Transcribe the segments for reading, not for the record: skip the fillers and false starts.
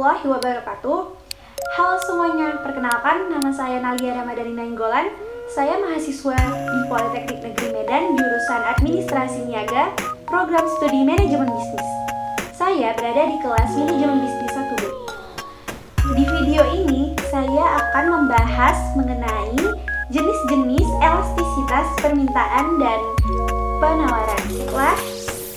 warahmatullahi wabarakatuh. Halo semuanya, perkenalkan nama saya Nalia Ramadhani Nainggolan. Saya mahasiswa di Politeknik Negeri Medan, jurusan Administrasi Niaga, program studi Manajemen Bisnis. Saya berada di kelas Manajemen Bisnis 1B. Di video ini, saya akan membahas mengenai jenis-jenis elastisitas permintaan dan penawaran. Setelah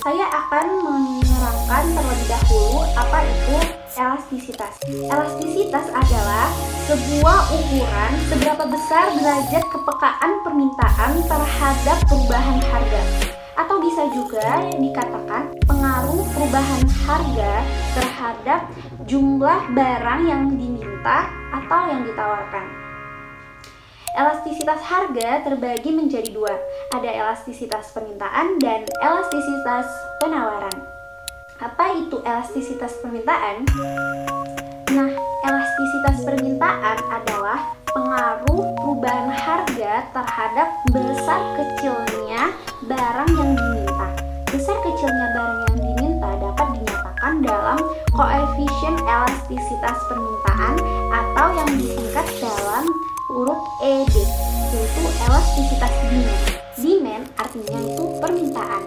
saya akan menerangkan terlebih dahulu apa itu elastisitas. Elastisitas adalah sebuah ukuran seberapa besar derajat kepekaan permintaan terhadap perubahan harga, atau bisa juga dikatakan pengaruh perubahan harga terhadap jumlah barang yang diminta atau yang ditawarkan. Elastisitas harga terbagi menjadi dua, ada elastisitas permintaan dan elastisitas penawaran. Apa itu elastisitas permintaan? Nah, elastisitas permintaan adalah pengaruh perubahan harga terhadap besar kecilnya barang yang diminta. Besar kecilnya barang yang diminta dapat dinyatakan dalam koefisien elastisitas permintaan atau yang disingkat dalam huruf ED, yaitu elastisitas demand. Demand artinya itu permintaan.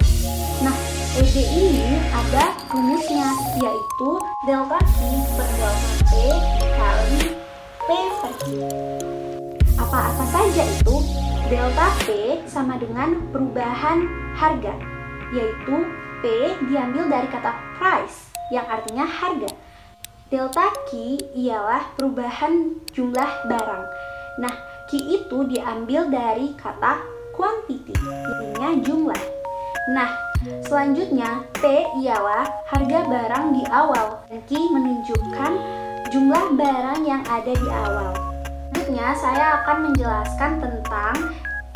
Nah, ED ini ada rumusnya, yaitu delta Q per delta P kali P per Q. Apa saja itu? Delta P sama dengan perubahan harga, yaitu P diambil dari kata price yang artinya harga. Delta Q ialah perubahan jumlah barang. Nah, Q itu diambil dari kata quantity, artinya jumlah. Nah, selanjutnya P ialah harga barang di awal, dan Q menunjukkan jumlah barang yang ada di awal. Selanjutnya saya akan menjelaskan tentang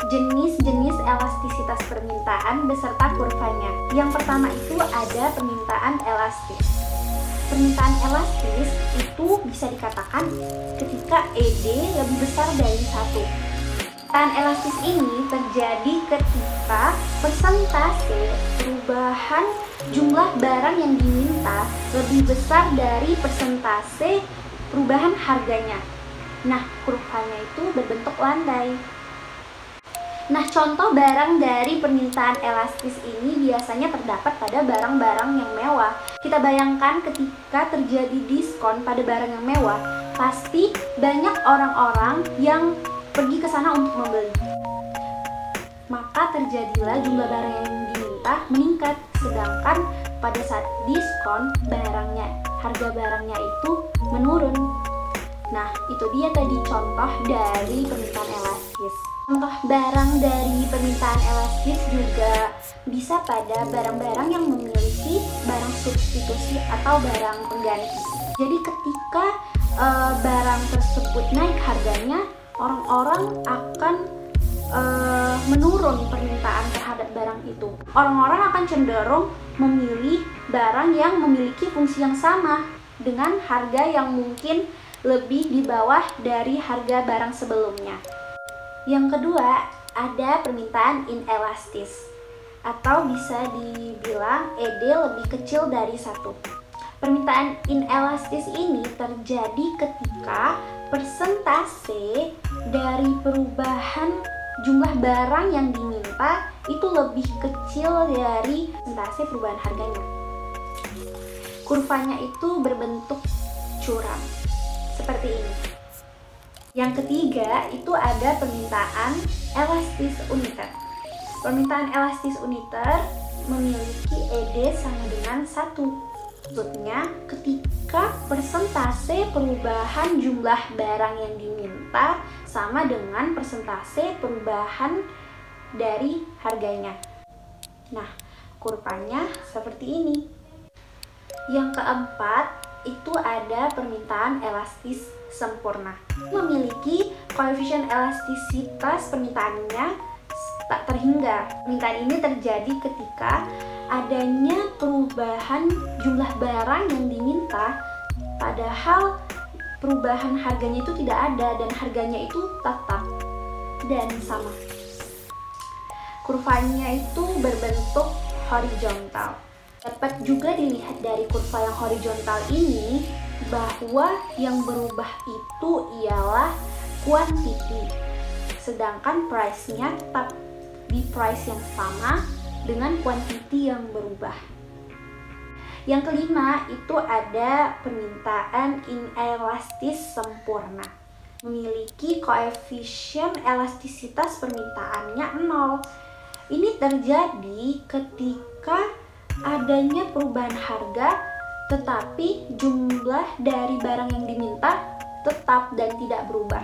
jenis-jenis elastisitas permintaan beserta kurvanya. Yang pertama itu ada permintaan elastis. Permintaan elastis itu bisa dikatakan ketika ED lebih besar dari 1. Permintaan elastis ini terjadi ketika persentase perubahan jumlah barang yang diminta lebih besar dari persentase perubahan harganya. Nah, kurvanya itu berbentuk landai. Nah, contoh barang dari permintaan elastis ini biasanya terdapat pada barang-barang yang mewah. Kita bayangkan ketika terjadi diskon pada barang yang mewah, pasti banyak orang-orang yang pergi ke sana untuk membeli. Maka terjadilah jumlah barang yang diminta meningkat, sedangkan pada saat diskon harga barangnya itu menurun. Nah, itu dia tadi contoh dari permintaan elastis. Contoh barang dari permintaan elastis juga bisa pada barang-barang yang memiliki barang substitusi atau barang pengganti. Jadi ketika barang tersebut naik harganya, orang-orang akan menurun permintaan terhadap barang itu. Orang-orang akan cenderung memilih barang yang memiliki fungsi yang sama dengan harga yang mungkin lebih di bawah dari harga barang sebelumnya. Yang kedua, ada permintaan inelastis, atau bisa dibilang ED lebih kecil dari 1. Permintaan inelastis ini terjadi ketika persentase dari perubahan jumlah barang yang diminta itu lebih kecil dari persentase perubahan harganya. Kurvanya itu berbentuk curam, seperti ini. Yang ketiga itu ada permintaan elastis uniter. Permintaan elastis uniter memiliki ED sama dengan 1. Maksudnya ketika persentase perubahan jumlah barang yang diminta sama dengan persentase perubahan dari harganya. Nah, kurvanya seperti ini. Yang keempat itu ada permintaan elastis sempurna. Memiliki koefisien elastisitas permintaannya tak terhingga. Permintaan ini terjadi ketika adanya perubahan jumlah barang yang diminta, padahal perubahan harganya itu tidak ada dan harganya itu tetap dan sama. Kurvanya itu berbentuk horizontal. Dapat juga dilihat dari kurva yang horizontal ini bahwa yang berubah itu ialah quantity, sedangkan price-nya tetap di price yang sama dengan quantity yang berubah. Yang kelima itu ada permintaan inelastis sempurna, memiliki koefisien elastisitas permintaannya 0. Ini terjadi ketika adanya perubahan harga tetapi jumlah dari barang yang diminta tetap dan tidak berubah.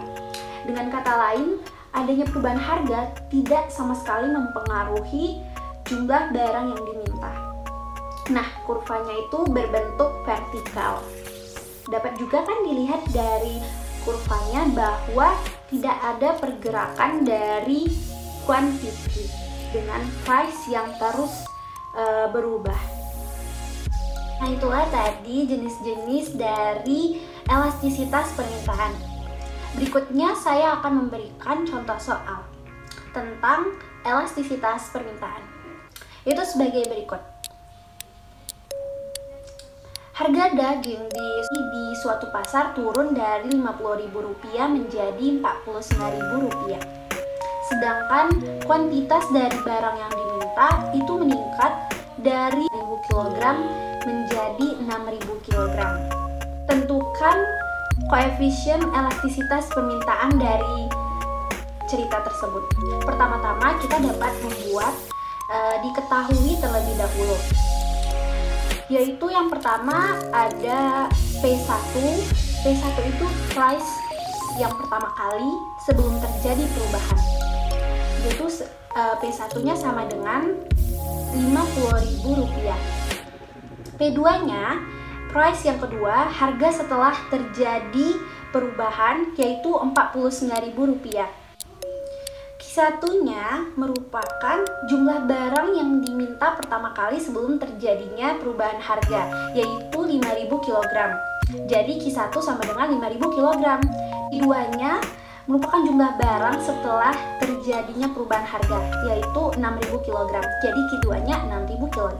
Dengan kata lain, adanya perubahan harga tidak sama sekali mempengaruhi jumlah barang yang diminta. Nah, kurvanya itu berbentuk vertikal. Dapat juga kan dilihat dari kurvanya bahwa tidak ada pergerakan dari quantity dengan price yang terus berubah. Nah, itulah tadi jenis-jenis dari elastisitas permintaan. Berikutnya saya akan memberikan contoh soal tentang elastisitas permintaan. Itu sebagai berikut. Harga daging di suatu pasar turun dari Rp50.000 menjadi Rp49.000. Sedangkan kuantitas dari barang yang diminta itu meningkat dari 1.000 kg menjadi 6.000 kg. Tentukan koefisien elastisitas permintaan dari cerita tersebut. Pertama-tama kita dapat membuat diketahui terlebih dahulu, yaitu yang pertama ada P1. P1 itu price yang pertama kali sebelum terjadi perubahan, yaitu P1-nya sama dengan Rp50.000. P2-nya price yang kedua, harga setelah terjadi perubahan, yaitu Rp49.000. Q1-nya merupakan jumlah barang yang diminta pertama kali sebelum terjadinya perubahan harga, yaitu 5.000 kg. Jadi Q1 sama dengan 5.000 kg. Q2-nya merupakan jumlah barang setelah terjadinya perubahan harga, yaitu 6.000 kg. Jadi Q2-nya 6.000 kg.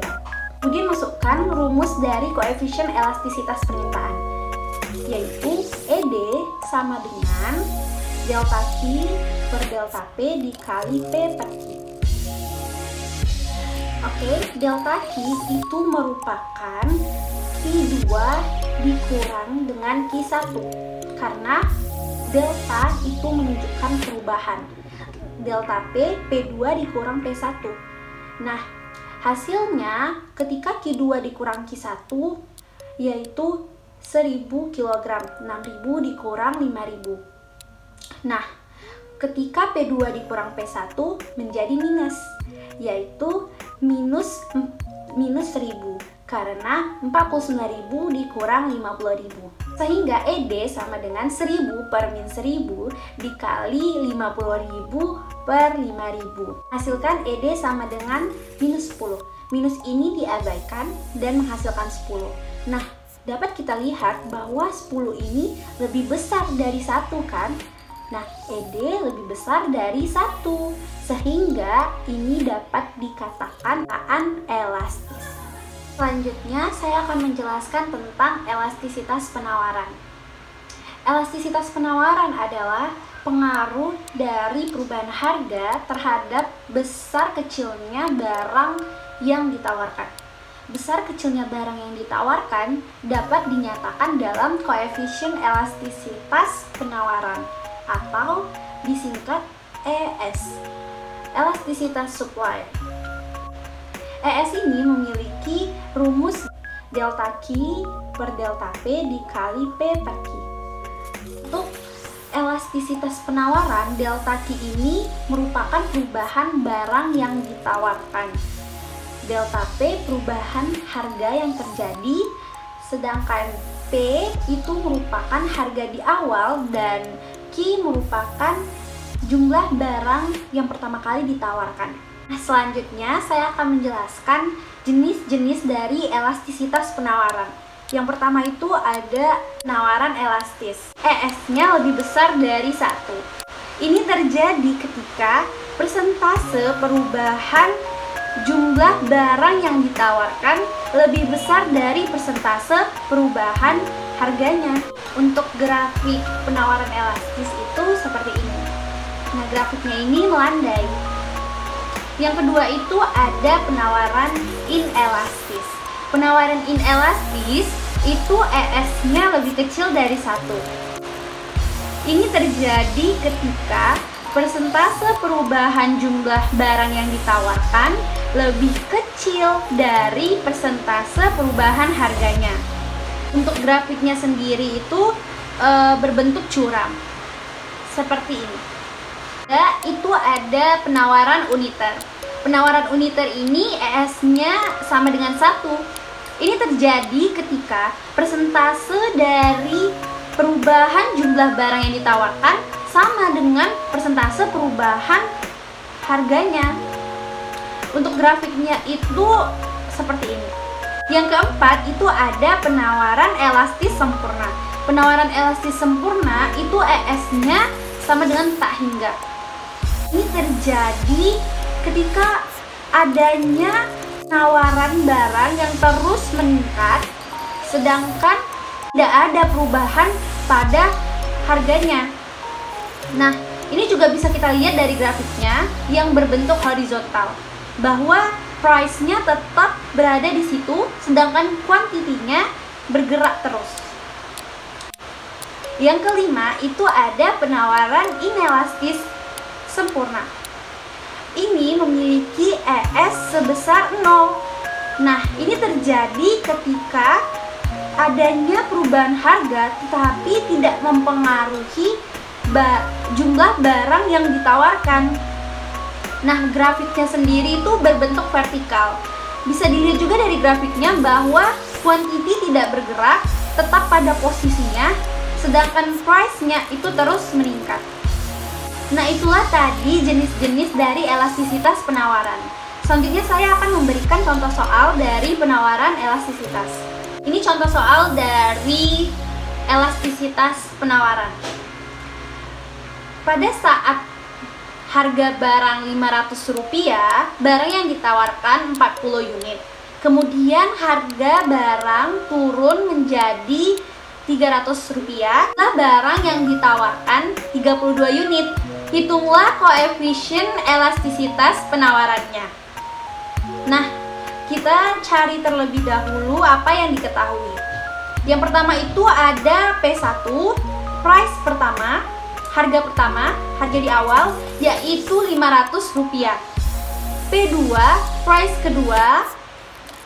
Kemudian masukkan rumus dari koefisien elastisitas permintaan, yaitu ED sama dengan delta Q per delta P dikali P per Q. Oke, delta Q itu merupakan Q2 dikurang dengan Q1, karena delta itu menunjukkan perubahan. Delta P, P2 dikurang P1. Nah, hasilnya ketika Q2 dikurang Q1 yaitu 1.000 kg, 6.000 dikurang 5.000. Nah, ketika P2 dikurang P1 menjadi minus, yaitu minus 1.000, karena 49.000 dikurang 50.000. Sehingga ED sama dengan 1.000 per min 1.000 dikali 50.000 per 5.000. Hasilkan ED sama dengan minus 10. Minus ini diabaikan dan menghasilkan 10. Nah, dapat kita lihat bahwa 10 ini lebih besar dari 1 kan? Nah, ED lebih besar dari 1, sehingga ini dapat dikatakan elastis. Selanjutnya, saya akan menjelaskan tentang elastisitas penawaran. Elastisitas penawaran adalah pengaruh dari perubahan harga terhadap besar kecilnya barang yang ditawarkan. Besar kecilnya barang yang ditawarkan dapat dinyatakan dalam koefisien elastisitas penawaran, atau disingkat ES, elastisitas supply. ES ini memiliki rumus delta Q per delta P dikali P per Q. Untuk elastisitas penawaran, delta Q ini merupakan perubahan barang yang ditawarkan. Delta P perubahan harga yang terjadi, sedangkan P itu merupakan harga di awal dan Q merupakan jumlah barang yang pertama kali ditawarkan. Nah, selanjutnya saya akan menjelaskan jenis-jenis dari elastisitas penawaran. Yang pertama itu ada penawaran elastis. ES-nya lebih besar dari 1. Ini terjadi ketika persentase perubahan jumlah barang yang ditawarkan lebih besar dari persentase perubahan harganya. Untuk grafik penawaran elastis itu seperti ini. Nah, grafiknya ini melandai. Yang kedua itu ada penawaran inelastis. Penawaran inelastis itu ES-nya lebih kecil dari 1. Ini terjadi ketika persentase perubahan jumlah barang yang ditawarkan lebih kecil dari persentase perubahan harganya. Untuk grafiknya sendiri itu berbentuk curam seperti ini. Itu ada penawaran uniter. Penawaran uniter ini ES-nya sama dengan 1. Ini terjadi ketika persentase dari perubahan jumlah barang yang ditawarkan sama dengan persentase perubahan harganya. Untuk grafiknya itu seperti ini. Yang keempat itu ada penawaran elastis sempurna. Penawaran elastis sempurna itu ES-nya sama dengan tak hingga. Ini terjadi ketika adanya penawaran barang yang terus meningkat, sedangkan tidak ada perubahan pada harganya. Nah, ini juga bisa kita lihat dari grafiknya yang berbentuk horizontal, bahwa price-nya tetap berada di situ, sedangkan kuantitinya bergerak terus. Yang kelima itu ada penawaran inelastis sempurna. Ini memiliki ES sebesar 0. Nah, ini terjadi ketika adanya perubahan harga tetapi tidak mempengaruhi jumlah barang yang ditawarkan. Nah, grafiknya sendiri itu berbentuk vertikal. Bisa dilihat juga dari grafiknya bahwa quantity tidak bergerak, tetap pada posisinya, sedangkan price-nya itu terus meningkat. Nah, itulah tadi jenis-jenis dari elastisitas penawaran. Selanjutnya saya akan memberikan contoh soal dari penawaran elastisitas. Ini contoh soal dari elastisitas penawaran. Pada saat harga barang Rp500, barang yang ditawarkan 40 unit. Kemudian harga barang turun menjadi Rp300. Nah, barang yang ditawarkan 32 unit. Hitunglah koefisien elastisitas penawarannya. Nah, kita cari terlebih dahulu apa yang diketahui. Yang pertama itu ada P1, price pertama, harga pertama, harga di awal, yaitu Rp500. P2, price kedua,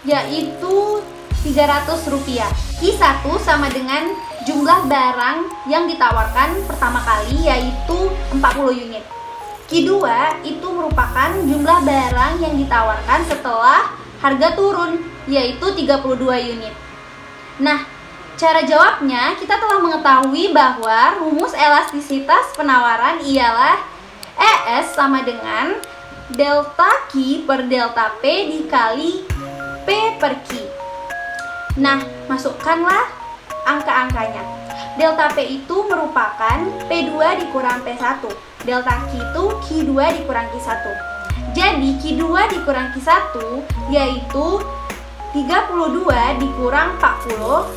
yaitu Rp300. Q1 sama dengan jumlah barang yang ditawarkan pertama kali, yaitu 40 unit. Q2 itu merupakan jumlah barang yang ditawarkan setelah harga turun, yaitu 32 unit. Nah, cara jawabnya, kita telah mengetahui bahwa rumus elastisitas penawaran ialah ES sama dengan delta Q per delta P dikali P per Q. Nah, masukkanlah angka-angkanya. Delta P itu merupakan P2 dikurang P1. Delta Q itu Q2 dikurang Q1. Jadi, Q2 dikurang Q1 yaitu 32 dikurang 40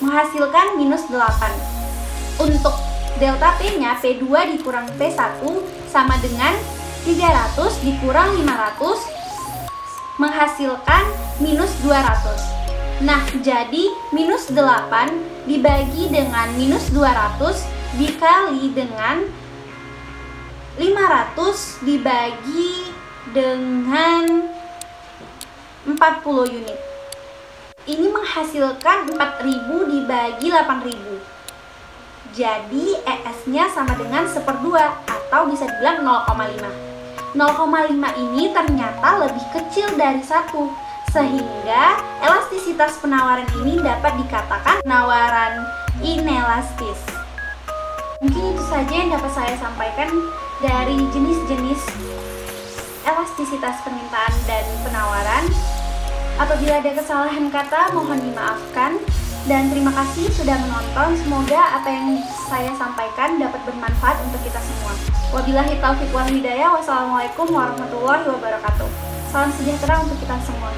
menghasilkan minus 8. Untuk delta P-nya, P2 dikurang P1 sama dengan 300 dikurang 500 menghasilkan minus 200. Nah, jadi minus 8 dibagi dengan minus 200 dikali dengan 500 dibagi dengan 40 unit. Ini menghasilkan 4.000 dibagi 8.000. Jadi ES-nya sama dengan 1/2 atau bisa dibilang 0,5. 0,5 ini ternyata lebih kecil dari 1, sehingga elastisitas penawaran ini dapat dikatakan penawaran inelastis. Mungkin itu saja yang dapat saya sampaikan dari jenis-jenis elastisitas permintaan dan penawaran. Apabila ada kesalahan kata, mohon dimaafkan. Dan terima kasih sudah menonton. Semoga apa yang saya sampaikan dapat bermanfaat untuk kita semua. Wabillahi taufiq wal hidayah. Wassalamualaikum warahmatullahi wabarakatuh. Salam sejahtera untuk kita semua.